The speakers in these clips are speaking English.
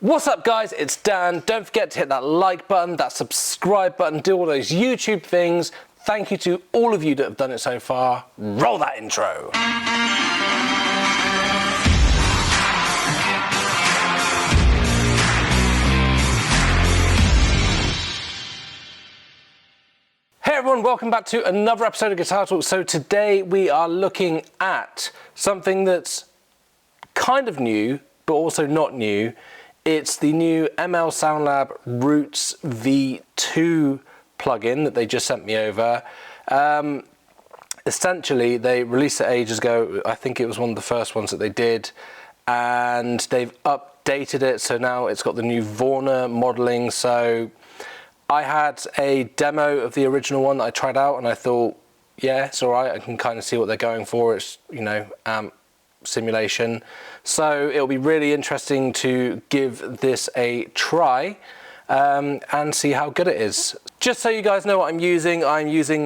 What's up guys, it's Dan. Don't forget to hit that like button, that subscribe button, do all those YouTube things. Thank you to all of you that have done it so far. Roll that intro. Hey everyone, welcome back to another episode of Guitar Talk. So today we are looking at something that's kind of new, but also not new. It's the new ML SoundLab Roots V2 plugin that they just sent me over. Essentially, they released it ages ago. I think it was one of the first ones that they did, and they've updated it. So now it's got the new Warner modeling. So I had a demo of the original one that I tried out, and I thought, yeah, it's all right. I can kind of see what they're going for. It's, you know, amp simulation. So it'll be really interesting to give this a try and see how good it is. Just so you guys know what I'm using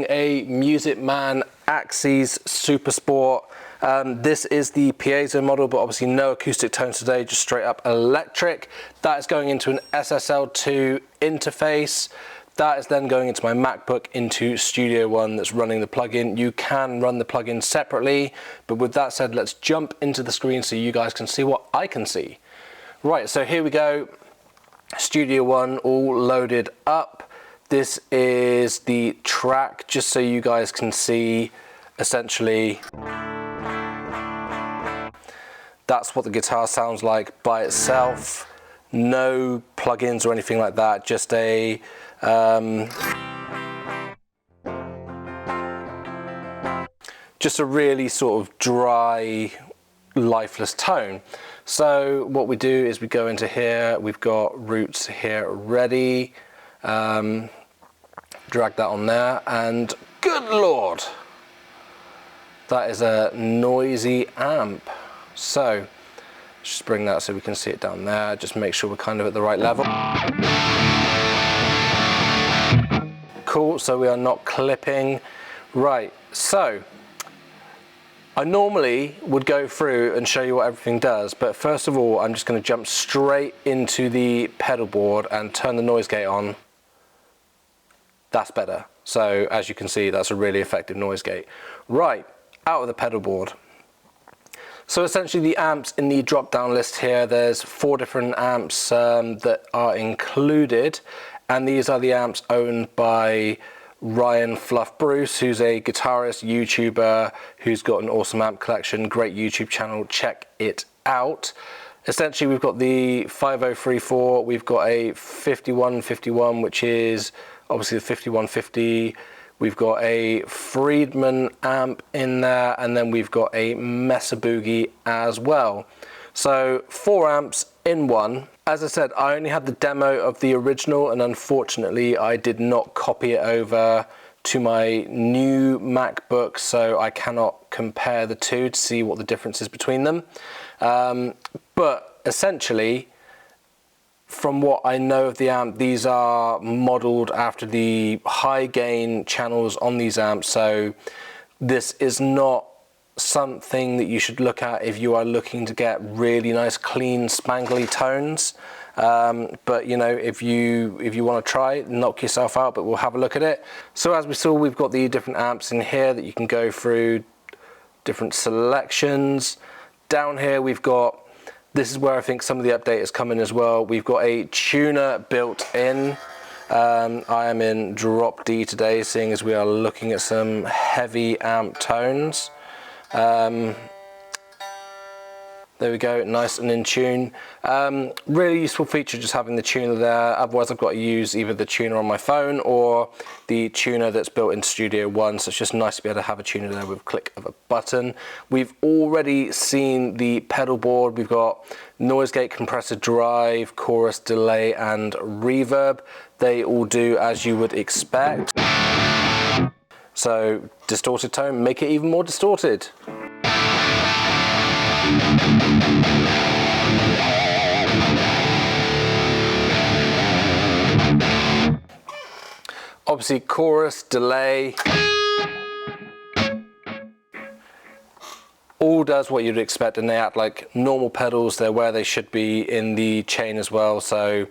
a Music Man Axes Super Sport. This is the piezo model, but obviously no acoustic tones today, just straight up electric. That is going into an SSL2 interface. That is then going into my MacBook into Studio One that's running the plugin. You can run the plugin separately, but with that said, let's jump into the screen so you guys can see what I can see. Right, so here we go. Studio One all loaded up. This is the track, just so you guys can see essentially that's what the guitar sounds like by itself. No plugins or anything like that, just a really sort of dry, lifeless tone. So what we do is we go into here, we've got Roots here ready, drag that on there, and good Lord, that is a noisy amp. So just bring that so we can see it down there, just make sure we're kind of at the right level. Cool, so we are not clipping. Right, so I normally would go through and show you what everything does, but first of all, I'm just going to jump straight into the pedal board and turn the noise gate on. That's better. So as you can see, that's a really effective noise gate. Right, out of the pedal board. So essentially the amps in the drop down list here, there's 4 different amps that are included, and these are the amps owned by Ryan Fluff Bruce, who's a guitarist, YouTuber, who's got an awesome amp collection, great YouTube channel, check it out. Essentially we've got the 5034, we've got a 5151, which is obviously the 5150, we've got a Friedman Amp in there, and then we've got a Mesa Boogie as well. So 4 amps in one. As I said, I only had the demo of the original, and unfortunately I did not copy it over to my new MacBook, so I cannot compare the two to see what the difference is between them. But essentially, from what I know of the amp, these are modeled after the high gain channels on these amps, so this is not something that you should look at if you are looking to get really nice, clean, spangly tones. But you know, if you want to try it, knock yourself out, but we'll have a look at it. So as we saw, we've got the different amps in here that you can go through, different selections. Down here we've got, this is where I think some of the update is coming as well. We've got a tuner built in. I am in drop D today, seeing as we are looking at some heavy amp tones. There we go, nice and in tune. Really useful feature just having the tuner there. Otherwise I've got to use either the tuner on my phone or the tuner that's built in Studio One, so it's just nice to be able to have a tuner there with a click of a button. We've already seen the pedal board. We've got noise gate, compressor, drive, chorus, delay, and reverb. They all do as you would expect. So distorted tone, make it even more distorted. Obviously chorus, delay, all does what you'd expect, and they act like normal pedals. They're where they should be in the chain as well. So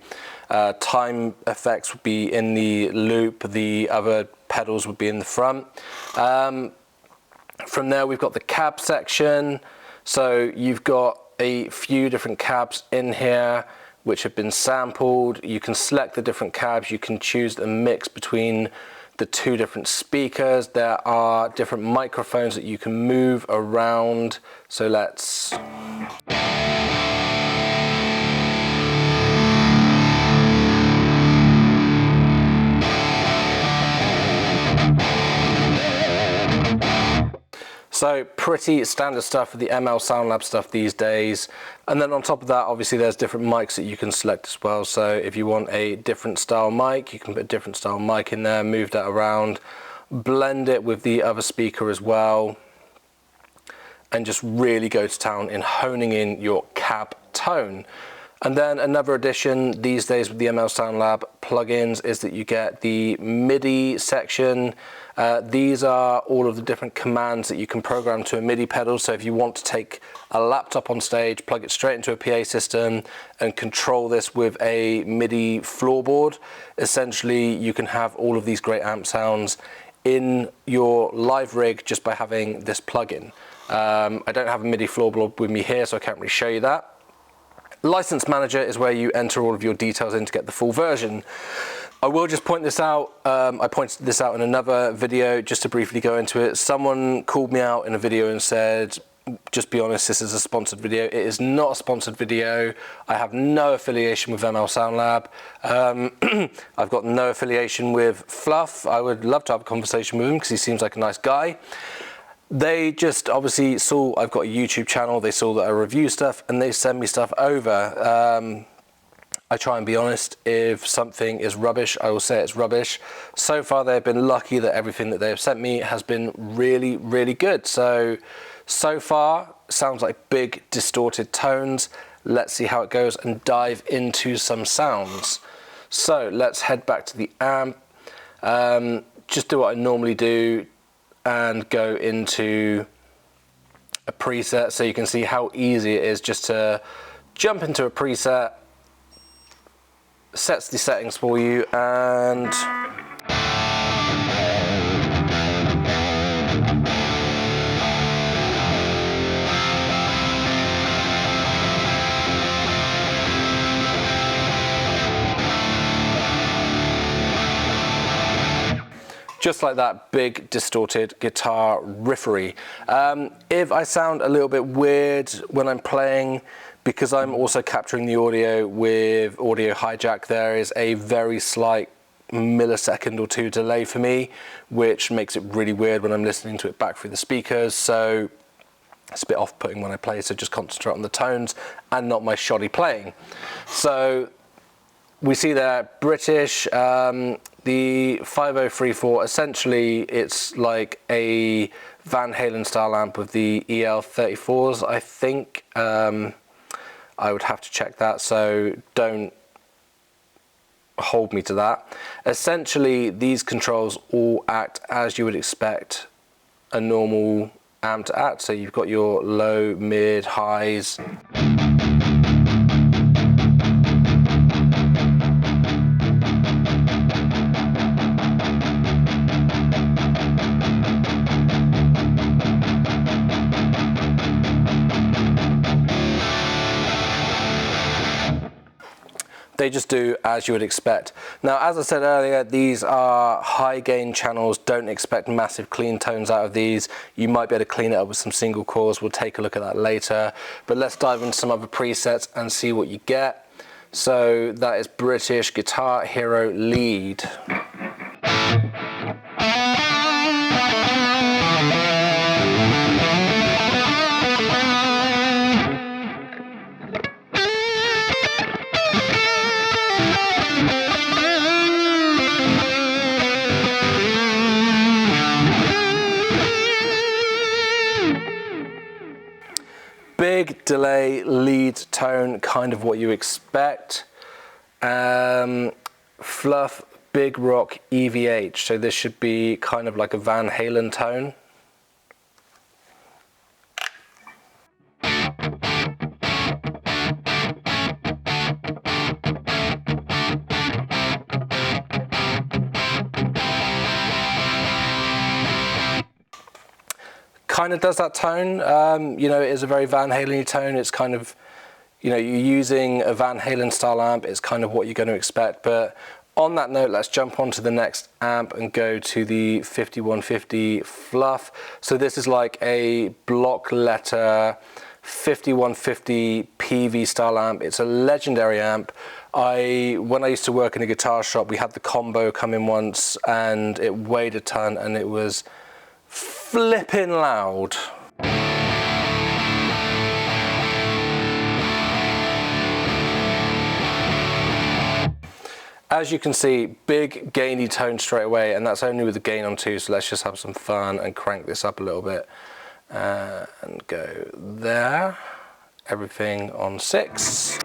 time effects would be in the loop, the other pedals would be in the front. From there we've got the cab section. So you've got a few different cabs in here which have been sampled. You can select the different cabs, you can choose a mix between the two different speakers. There are different microphones that you can move around. So let's... So pretty standard stuff for the ML SoundLab stuff these days. And then on top of that, obviously there's different mics that you can select as well. So if you want a different style mic, you can put a different style mic in there, move that around, blend it with the other speaker as well, and just really go to town in honing in your cab tone. And then another addition these days with the ML SoundLab plugins is that you get the MIDI section. These are all of the different commands that you can program to a MIDI pedal. So if you want to take a laptop on stage, plug it straight into a PA system and control this with a MIDI floorboard, essentially you can have all of these great amp sounds in your live rig just by having this plugin. I don't have a MIDI floorboard with me here, so I can't really show you that. License Manager is where you enter all of your details in to get the full version. I will just point this out. I pointed this out in another video just to briefly go into it. Someone called me out in a video and said, just be honest, this is a sponsored video. It is not a sponsored video. I have no affiliation with ML SoundLab. I've got no affiliation with Fluff. I would love to have a conversation with him because he seems like a nice guy. They just obviously saw I've got a YouTube channel, they saw that I review stuff, and they send me stuff over. I try and be honest. If something is rubbish, I will say it's rubbish. So far, they've been lucky that everything that they have sent me has been really, really good. So far, sounds like big, distorted tones. Let's see how it goes and dive into some sounds. So let's head back to the amp. Just do what I normally do and go into a preset so you can see how easy it is just to jump into a preset. Sets the settings for you, and just like that, big distorted guitar riffery. If I sound a little bit weird when I'm playing, because I'm also capturing the audio with Audio Hijack, there is a very slight millisecond or two delay for me, which makes it really weird when I'm listening to it back through the speakers. So it's a bit off-putting when I play, so just concentrate on the tones and not my shoddy playing. So we see there British, the 5034, essentially it's like a Van Halen style amp with the EL34s, I think. I would have to check that, so don't hold me to that. Essentially, these controls all act as you would expect a normal amp to act. So you've got your low, mid, highs. They just do as you would expect. Now, as I said earlier, these are high gain channels. Don't expect massive clean tones out of these. You might be able to clean it up with some single coils. We'll take a look at that later. But let's dive into some other presets and see what you get. So that is British Guitar Hero Lead. Big delay lead tone, kind of what you expect. Fluff, big rock, EVH. So this should be kind of like a Van Halen tone. kind of does that tone. You know, it is a very Van Halen tone. It's kind of, you know, you're using a Van Halen style amp. It's kind of what you're going to expect. But on that note, let's jump on to the next amp and go to the 5150 Fluff. So this is like a block letter 5150 PV style amp. It's a legendary amp. When I used to work in a guitar shop, we had the combo come in once, and it weighed a ton, and it was flipping loud. As you can see, big gainy tone straight away, and that's only with the gain on 2, so let's just have some fun and crank this up a little bit. And go there. Everything on 6.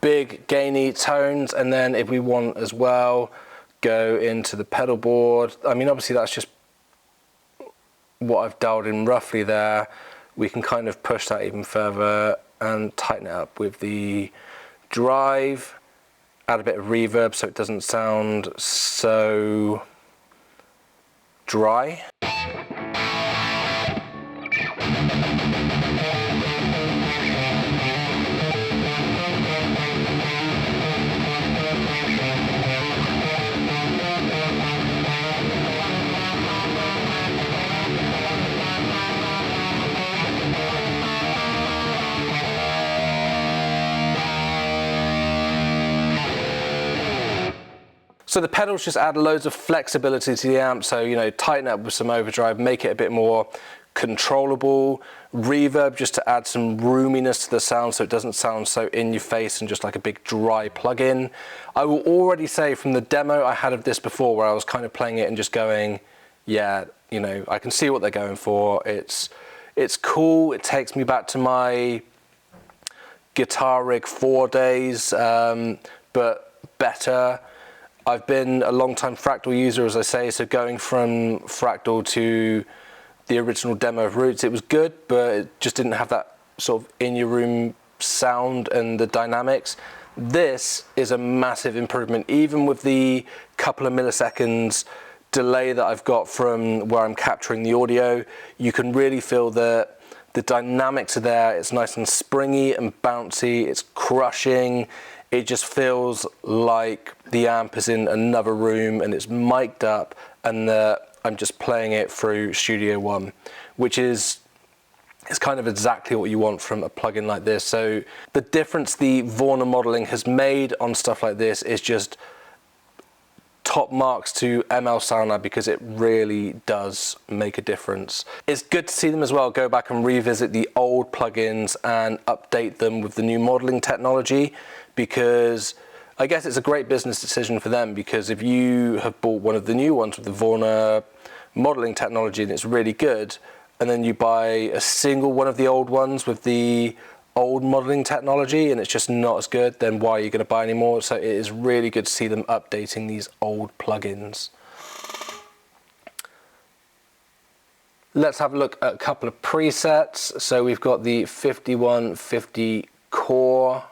Big gainy tones, and then if we want as well, go into the pedal board. I mean, obviously that's just what I've dialed in roughly there. We can kind of push that even further and tighten it up with the drive, add a bit of reverb so it doesn't sound so dry. So the pedals just add loads of flexibility to the amp, so, you know, tighten it up with some overdrive, make it a bit more controllable. Reverb just to add some roominess to the sound so it doesn't sound so in your face and just like a big dry plug-in. I will already say from the demo I had of this before, where I was kind of playing it and just going, yeah, you know, I can see what they're going for. It's cool. It takes me back to my Guitar Rig 4 days, but better. I've been a long-time Fractal user, as I say, so going from Fractal to the original demo of Roots, it was good, but it just didn't have that sort of in-your-room sound and the dynamics. This is a massive improvement, even with the couple of milliseconds delay that I've got from where I'm capturing the audio. You can really feel that the dynamics are there. It's nice and springy and bouncy. It's crushing. It just feels like the amp is in another room and it's mic'd up, and I'm just playing it through Studio One, which is kind of exactly what you want from a plugin like this. So the difference the Warner modeling has made on stuff like this is just top marks to ML Sound Lab, because it really does make a difference. It's good to see them as well go back and revisit the old plugins and update them with the new modeling technology, because I guess it's a great business decision for them, because if you have bought one of the new ones with the Warner modeling technology and it's really good, and then you buy a single one of the old ones with the old modeling technology and it's just not as good, then why are you going to buy any more? So it is really good to see them updating these old plugins. Let's have a look at a couple of presets. So we've got the 5150 Core.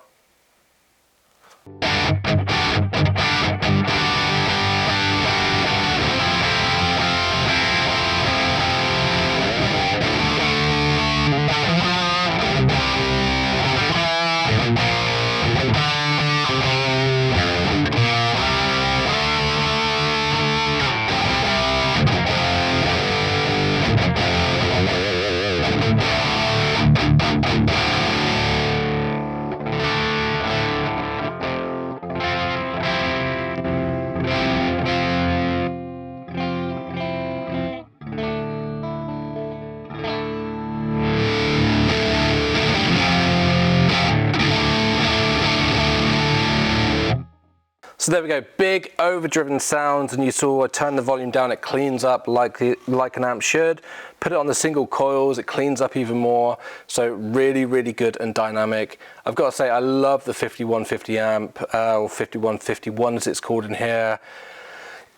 So there we go, big overdriven sounds, and you saw I turn the volume down, it cleans up like an amp should. Put it on the single coils, it cleans up even more. So really, really good and dynamic. I've got to say, I love the 5150 amp, or 5151 as it's called in here.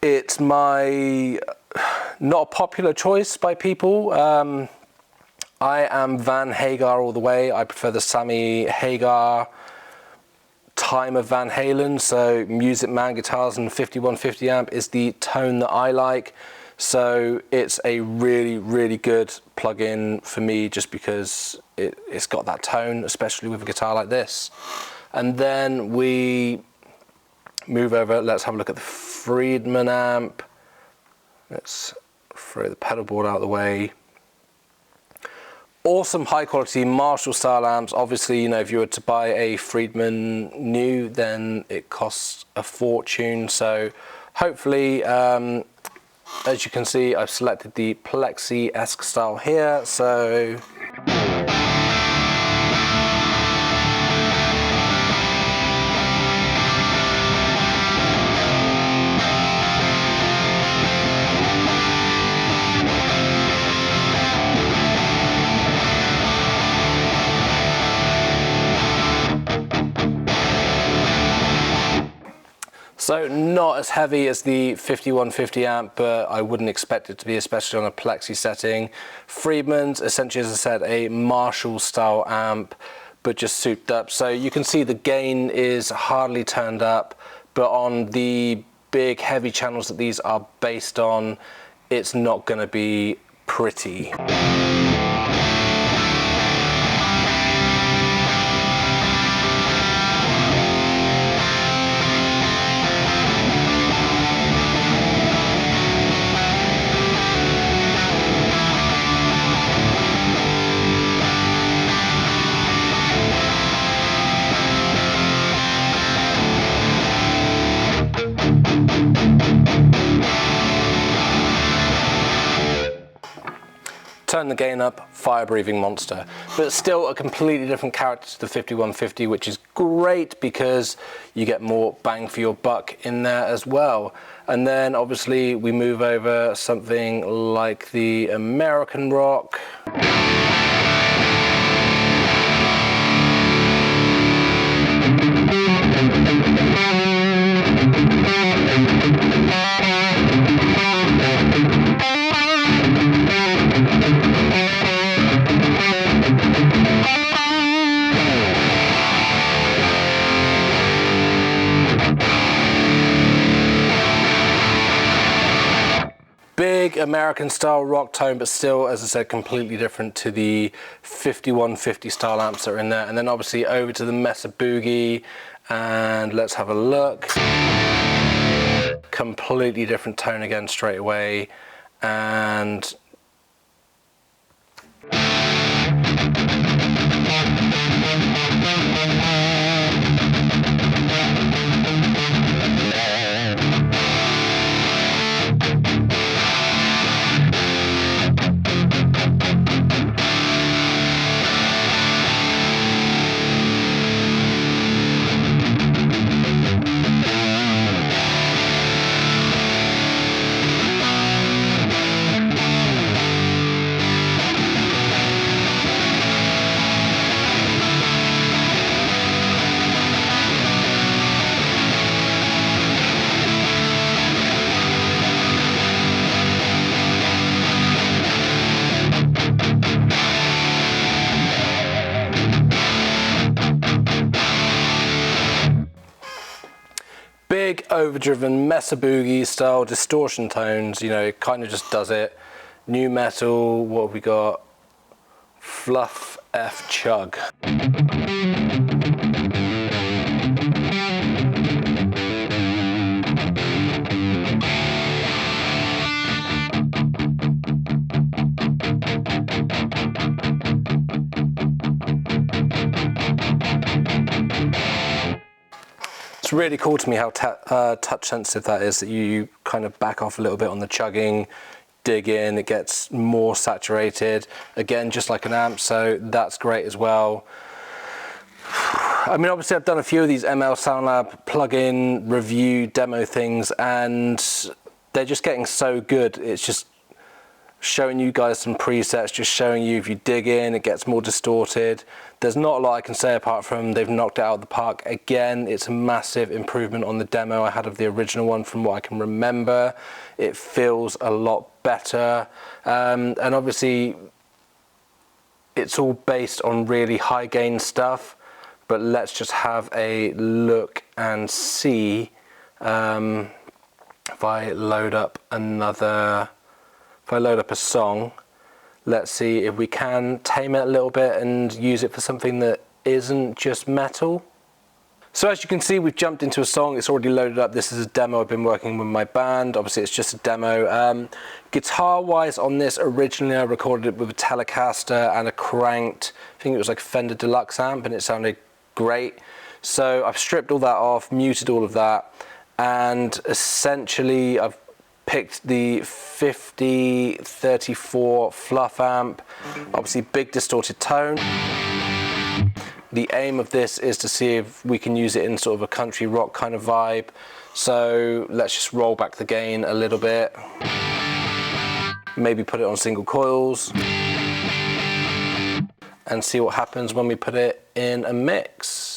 It's my, not a popular choice by people. I am Van Hagar all the way. I prefer the Sammy Hagar time of Van Halen, so Music Man guitars and 5150 amp is the tone that I like. So it's a really, really good plug-in for me just because it's got that tone, especially with a guitar like this. And then we move over, let's have a look at the Friedman amp. Let's throw the pedal board out of the way. Awesome high quality Marshall style amps. Obviously, you know, if you were to buy a Friedman new, then it costs a fortune. So hopefully, as you can see, I've selected the Plexi-esque style here. So So not as heavy as the 5150 amp, but I wouldn't expect it to be, especially on a Plexi setting. Friedman's essentially, as I said, a Marshall style amp, but just souped up. So you can see the gain is hardly turned up, but on the big heavy channels that these are based on, it's not going to be pretty. Turn the gain up, fire-breathing monster. But still a completely different character to the 5150, which is great because you get more bang for your buck in there as well. And then obviously we move over something like the American Rock. Big American style rock tone, but still, as I said, completely different to the 5150 style amps that are in there. And then obviously over to the Mesa Boogie, and let's have a look. Completely different tone again straight away. And big overdriven Mesa Boogie style distortion tones, you know, it kind of just does it. New metal, what have we got? Fluff F Chug. It's really cool to me how touch sensitive that is, that you kind of back off a little bit on the chugging, dig in, it gets more saturated. Again, just like an amp, so that's great as well. I mean, obviously I've done a few of these ML SoundLab plugin review demo things, and they're just getting so good. It's just showing you guys some presets, just showing you if you dig in, it gets more distorted. There's not a lot I can say apart from they've knocked it out of the park again. It's a massive improvement on the demo I had of the original one from what I can remember. It feels a lot better. And obviously it's all based on really high gain stuff, but let's just have a look and see if I load up a song. Let's see if we can tame it a little bit and use it for something that isn't just metal. So as you can see, we've jumped into a song. It's already loaded up. This is a demo I've been working with my band. Obviously it's just a demo. Guitar wise on this, originally I recorded it with a Telecaster and a cranked, I think it was like a Fender Deluxe amp, and it sounded great. So I've stripped all that off, muted all of that, and essentially I've picked the 5034 fluff amp, obviously big distorted tone. The aim of this is to see if we can use it in sort of a country rock kind of vibe. So let's just roll back the gain a little bit. Maybe put it on single coils and see what happens when we put it in a mix.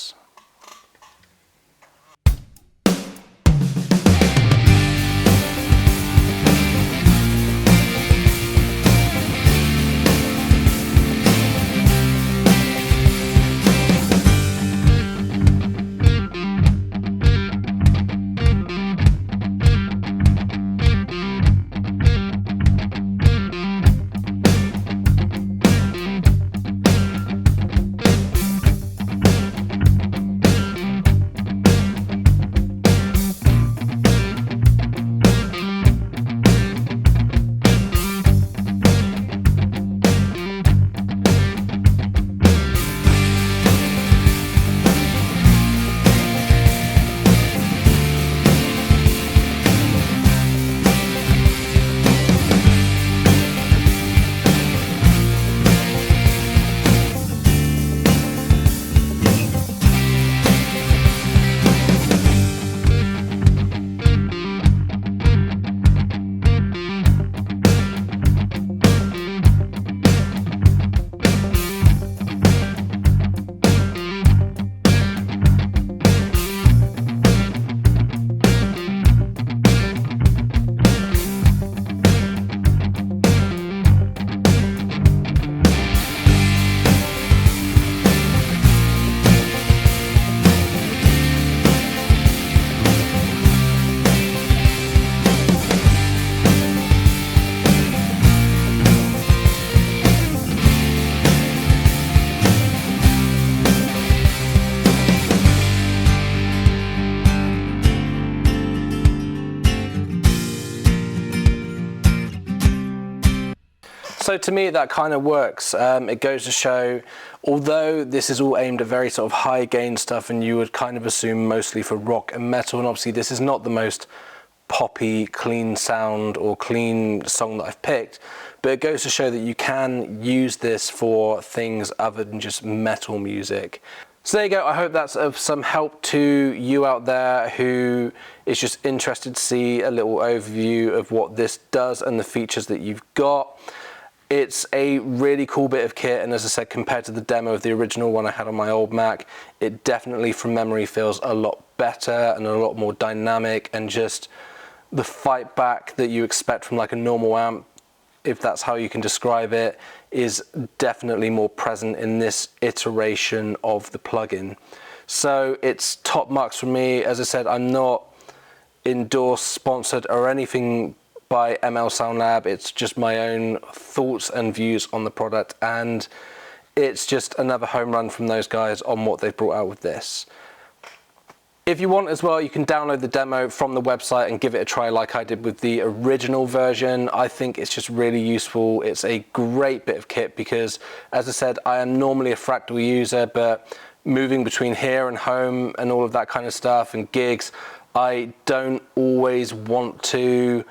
So to me that kind of works. It goes to show, although this is all aimed at very sort of high gain stuff and you would kind of assume mostly for rock and metal, and obviously this is not the most poppy, clean sound or clean song that I've picked, but it goes to show that you can use this for things other than just metal music. So there you go. I hope that's of some help to you out there who is just interested to see a little overview of what this does and the features that you've got. It's a really cool bit of kit, and as I said, compared to the demo of the original one I had on my old Mac, it definitely from memory feels a lot better and a lot more dynamic, and just the fight back that you expect from like a normal amp, if that's how you can describe it, is definitely more present in this iteration of the plugin. So it's top marks for me. As I said, I'm not endorsed, sponsored or anything by ML SoundLab. It's just my own thoughts and views on the product, and it's just another home run from those guys on what they've brought out with this. If you want as well, you can download the demo from the website and give it a try like I did with the original version. I think it's just really useful. It's a great bit of kit because, as I said, I am normally a Fractal user, but moving between here and home and all of that kind of stuff and gigs, I don't always want to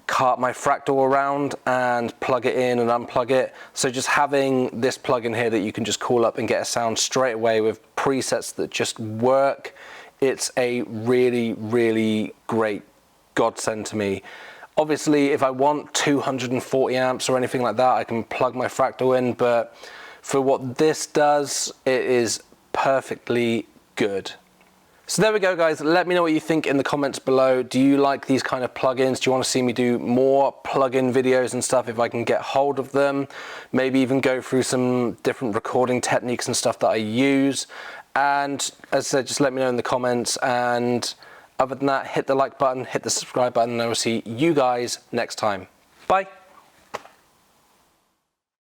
cart my Fractal around and plug it in and unplug it. So just having this plugin here that you can just call up and get a sound straight away with presets that just work. It's a really, really great godsend to me. Obviously, if I want 240 amps or anything like that, I can plug my Fractal in, but for what this does, it is perfectly good. So there we go, guys. Let me know what you think in the comments below. Do you like these kind of plugins? Do you want to see me do more plugin videos and stuff if I can get hold of them? Maybe even go through some different recording techniques and stuff that I use. And as I said, just let me know in the comments. And other than that, hit the like button, hit the subscribe button, and I will see you guys next time. Bye.